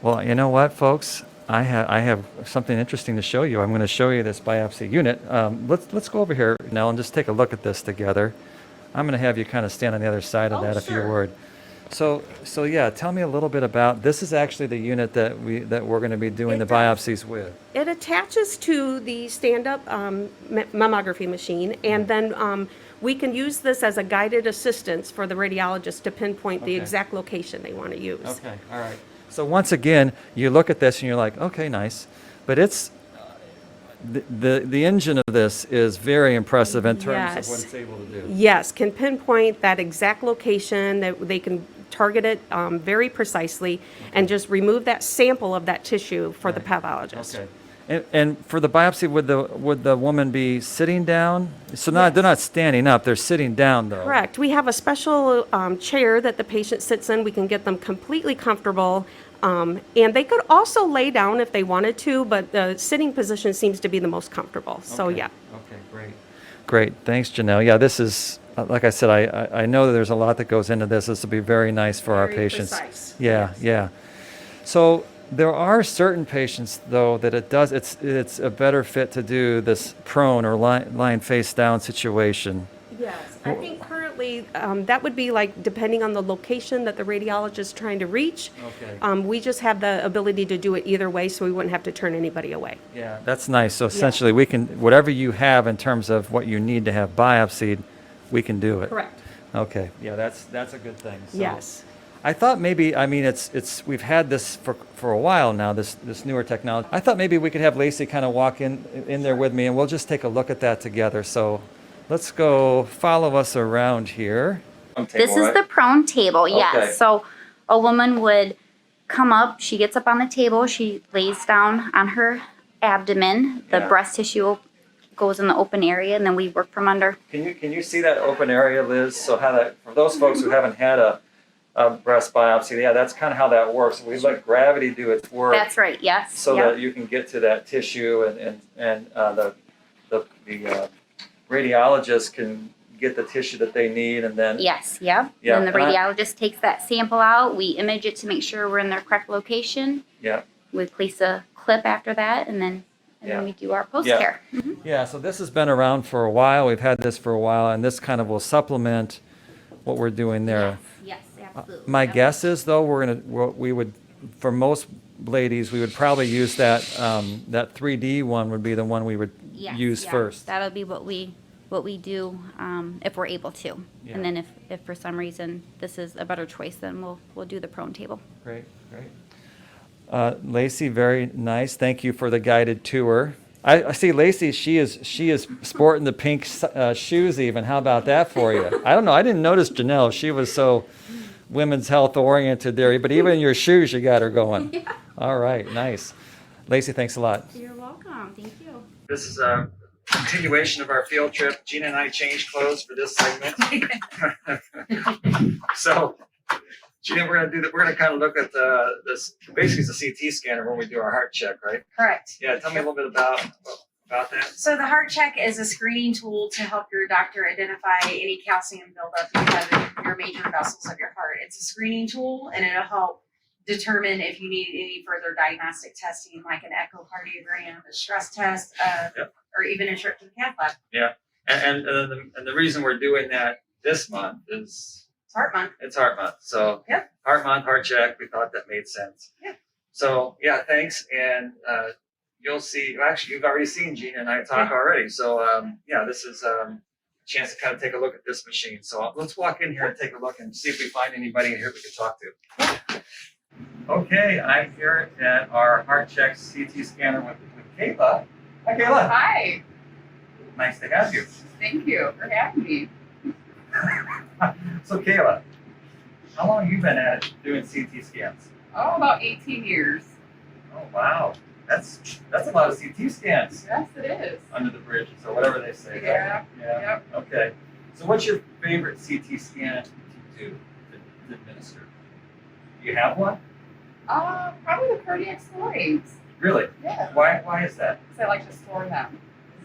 Well, you know what, folks? I have something interesting to show you. I'm going to show you this biopsy unit. Let's go over here, Nell, and just take a look at this together. I'm going to have you kind of stand on the other side of that, if you would. So yeah, tell me a little bit about this. Is actually the unit that we're going to be doing the biopsies with. It attaches to the stand-up mammography machine, and then we can use this as a guided assistance for the radiologist to pinpoint the Okay. exact location they want to use. Okay, all right. So once again, you look at this and you're like, okay, nice. But it's, the engine of this is very impressive in terms of what Yes. it's able to do. Yes, can pinpoint that exact location, that they can target it very precisely and just remove that sample of that tissue for the pathologist. Okay. And for the biopsy, would the woman be sitting down? So they're not standing up, they're sitting down though. Correct. We have a special chair that the patient sits in. We can get them completely comfortable. And they could also lay down if they wanted to, but the sitting position seems to be the most comfortable. So Okay. yeah. Okay, great. Great, thanks Janelle. Yeah, this is, like I said, I know that there's a lot that goes into this. This will be very nice for our Very patients. precise. Yeah, Yes. yeah. So there are certain patients though that it's a better fit to do this prone or lying face down situation. Yes, I think currently that would be like depending on the location that the radiologist is trying to reach. Okay. We just have the ability to do it either way, so we wouldn't have to turn anybody away. Yeah, that's nice. So essentially we can, whatever you have in terms of what you need to have biopsied, we can do it. Correct. Okay, yeah, that's a good thing. So Yes. I thought maybe, I mean, it's we've had this for a while now, this newer technology. I thought maybe we could have Lacey kind of walk in there with me and we'll just take a look at that together. So let's go follow us around here. This is the prone table, yes. Okay. So a woman would come up, she gets up on the table, she lays down on her abdomen. The Yeah. breast tissue goes in the open area, and then we work from under. Can you see that open area, Liz? So how that, for those folks who haven't had a breast biopsy, yeah, that's kind of how that works. We let gravity do its work. That's right, yes. So Yep. that you can get to that tissue and the radiologist can get the tissue that they need and then. Yes, yep. Yeah, Then the and I- radiologist takes that sample out, we image it to make sure we're in the correct location. Yeah. We place a clip after that, and then we do our post care. Yeah, so this has been around for a while. We've had this for a while, and this kind of will supplement what we're doing there. Yes, absolutely. My Yep. guess is though, we would, for most ladies, we would probably use that 3D one would be the one we would Yes, use yeah. first. That'll be what we do if we're able to. Yeah. And then if for some reason this is a better choice, then we'll do the prone table. Great, great. Lacey, very nice. Thank you for the guided tour. I see Lacey, she is sporting the pink shoes even. How about that for you? I don't know. I didn't notice Janelle. She was so women's health oriented there, but even your shoes, you got her going. Yeah. All right, nice. Lacey, thanks a lot. You're welcome. Thank you. This is a continuation of our field trip. Gina and I changed clothes for this segment. So, Gina, we're gonna kind of look at this. Basically, it's a CT scanner when we do our heart check, right? Correct. Yeah. Tell me a little bit about that. So the heart check is a screening tool to help your doctor identify any calcium buildup you have in your major vessels of your heart. It's a screening tool, and it'll help determine if you need any further diagnostic testing, like an echocardiogram, a stress test, or even a trip to the cath lab. Yeah. And the reason we're doing that this month is It's heart month. it's Heart Month. So Yep. Heart Month, heart check. We thought that made sense. Yeah. So yeah, thanks. And you'll see. Well, actually, you've already seen Gina and I talk already. So yeah, this is a chance to kind of take a look at this machine. So let's walk in here and take a look and see if we find anybody in here we can talk to. Okay, I'm here at our heart check CT scanner with Kayla. Hi, Kayla. Hi, Nice to have you. thank you for having me. So Kayla, how long have you been at it doing CT scans? Oh, about 18 years. Oh wow, that's a lot of CT scans Yes, it is. under the bridge, or whatever they say. right? Yeah, Yeah. yep. Okay. So what's your favorite CT scan to do to administer? Do you have one? Probably the cardiac storings. Really? Yeah, Why is that? because I like to store them.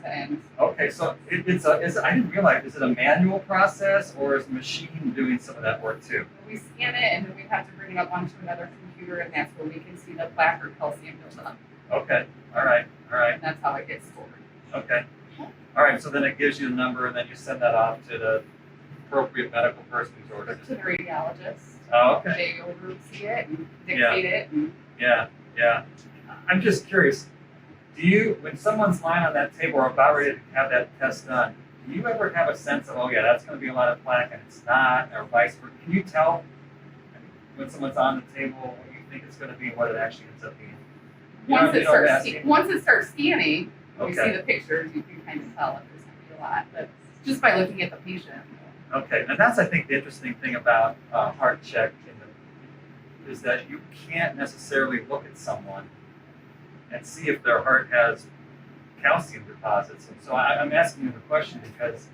And Okay, so it's I didn't realize, is it a manual process or is the machine doing some of that work too? we scan it, and then we have to bring it up onto another computer, and that's where we can see the plaque or calcium buildup. Okay, all right, And that's how it gets stored. okay. All right, so then it gives you the number and then you send that off to the appropriate medical person who's To ordered the it. radiologist. Oh, okay, They oversee it and dictate it. And yeah. I'm just curious, when someone's lying on that table or about ready to have that test done, do you ever have a sense of, oh yeah, that's going to be a lot of plaque and it's not, or vice versa? Can you tell when someone's on the table what you think it's going to be and what it actually ends up being? Once You it know what I'm starts, asking? once it starts scanning, we see Okay. the pictures, you can kind of tell if there's going to be a lot. But just by looking at the patient. Okay, and that's, I think, the interesting thing about heart check is that you can't necessarily look at someone and see if their heart has calcium deposits. And so I'm asking you the question because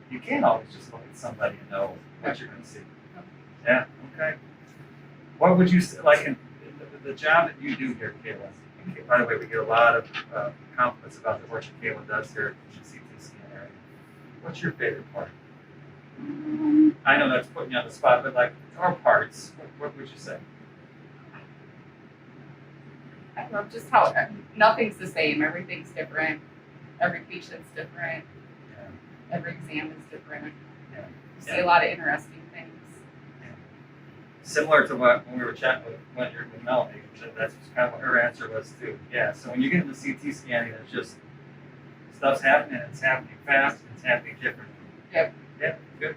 you can't always just look at somebody and know what you're going to see. Yeah, okay. What would you say, like in the job that you do here, Kayla? And by the way, we get a lot of compliments about the work that Kayla does here at the CT scan area. What's your favorite part? I know that's putting you on the spot, but like your parts, what would you say? I don't know, just how nothing's the same. Everything's different. Every patient's different. Yeah. Every exam is different. Yeah. You see a lot of interesting things. Similar to what when we were chatting with Melanie, that's kind of what her answer was too. Yeah. So when you get into CT scanning, it's just stuff's happening. It's happening fast. And it's happening differently. Yep. Yeah. Good.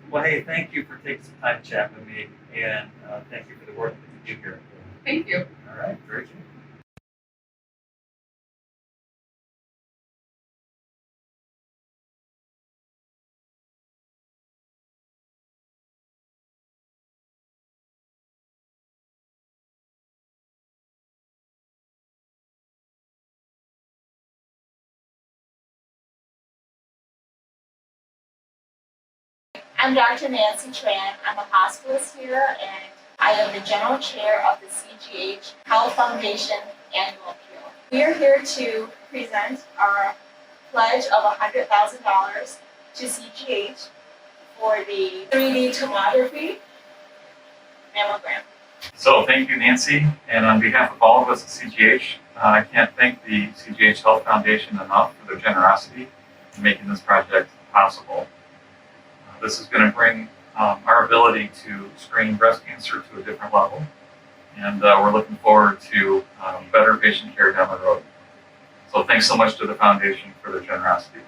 Well, hey, thank you for taking some time to chat with me, and thank you for the work that you do here. Thank you. All right. Very good. I'm Dr. Nancy Tran. I'm a hospitalist here, and I am the general chair of the CGH Health Foundation Annual Appeal. We are here to present our pledge of $100,000 to CGH for the 3D tomography mammogram. So thank you, Nancy, and on behalf of all of us at CGH, I can't thank the CGH Health Foundation enough for their generosity in making this project possible. This is going to bring our ability to screen breast cancer to a different level, and we're looking forward to better patient care down the road. So thanks so much to the foundation for their generosity.